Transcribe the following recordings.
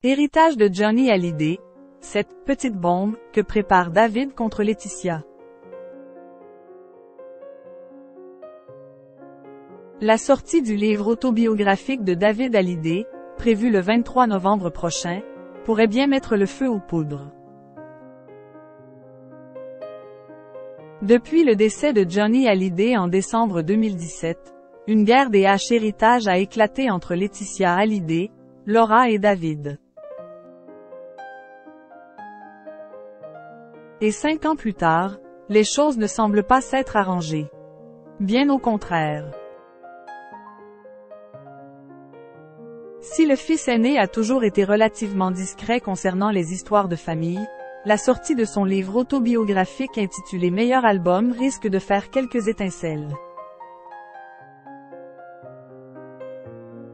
Héritage de Johnny Hallyday, cette petite bombe que prépare David contre Laetitia. La sortie du livre autobiographique de David Hallyday, prévue le 23 novembre prochain, pourrait bien mettre le feu aux poudres. Depuis le décès de Johnny Hallyday en décembre 2017, une guerre des héritages a éclaté entre Laetitia Hallyday, Laura et David. Et 5 ans plus tard, les choses ne semblent pas s'être arrangées. Bien au contraire. Si le fils aîné a toujours été relativement discret concernant les histoires de famille, la sortie de son livre autobiographique intitulé Meilleur album risque de faire quelques étincelles.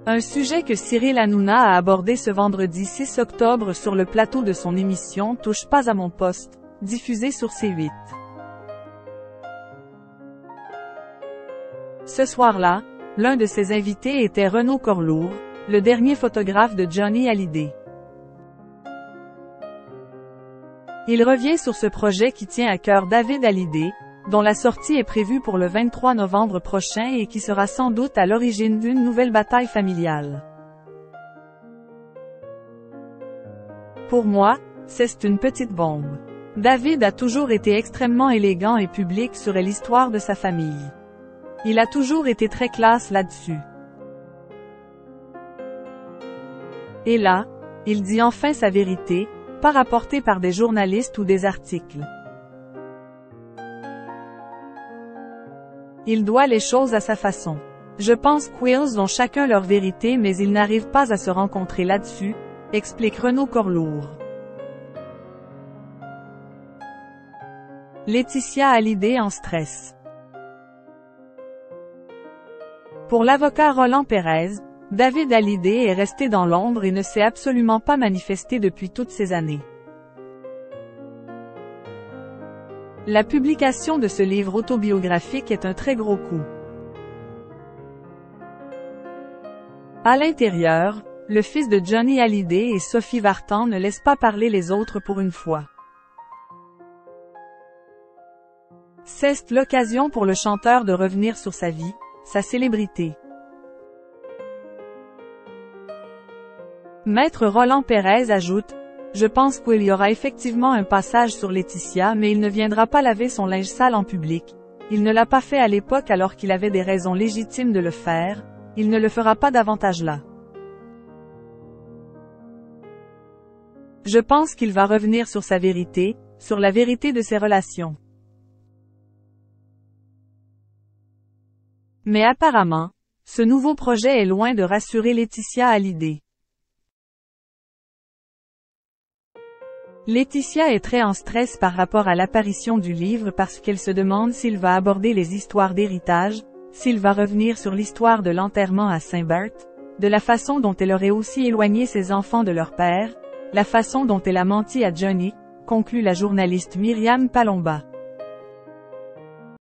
Un sujet que Cyril Hanouna a abordé ce vendredi 6 octobre sur le plateau de son émission Touche pas à mon poste, diffusée sur C8. Ce soir-là, l'un de ses invités était Renaud Corlour, le dernier photographe de Johnny Hallyday. Il revient sur ce projet qui tient à cœur David Hallyday, dont la sortie est prévue pour le 23 novembre prochain et qui sera sans doute à l'origine d'une nouvelle bataille familiale. Pour moi, c'est une petite bombe. David a toujours été extrêmement élégant et public sur l'histoire de sa famille. Il a toujours été très classe là-dessus. Et là, il dit enfin sa vérité, pas rapportée par des journalistes ou des articles. Il doit les choses à sa façon. Je pense qu'ils ont chacun leur vérité mais ils n'arrivent pas à se rencontrer là-dessus, explique Renaud Corlour. Laetitia Hallyday en stress. Pour l'avocat Roland Pérez, David Hallyday est resté dans l'ombre et ne s'est absolument pas manifesté depuis toutes ces années. La publication de ce livre autobiographique est un très gros coup. À l'intérieur, le fils de Johnny Hallyday et Sophie Vartan ne laissent pas parler les autres pour une fois. C'est l'occasion pour le chanteur de revenir sur sa vie, sa célébrité. Maître Roland Pérez ajoute, « Je pense qu'il y aura effectivement un passage sur Laetitia mais il ne viendra pas laver son linge sale en public. Il ne l'a pas fait à l'époque alors qu'il avait des raisons légitimes de le faire, il ne le fera pas davantage là. Je pense qu'il va revenir sur sa vérité, sur la vérité de ses relations. » Mais apparemment, ce nouveau projet est loin de rassurer Laetitia Hallyday. Laetitia est très en stress par rapport à l'apparition du livre parce qu'elle se demande s'il va aborder les histoires d'héritage, s'il va revenir sur l'histoire de l'enterrement à Saint-Berth, de la façon dont elle aurait aussi éloigné ses enfants de leur père, la façon dont elle a menti à Johnny, conclut la journaliste Myriam Palomba.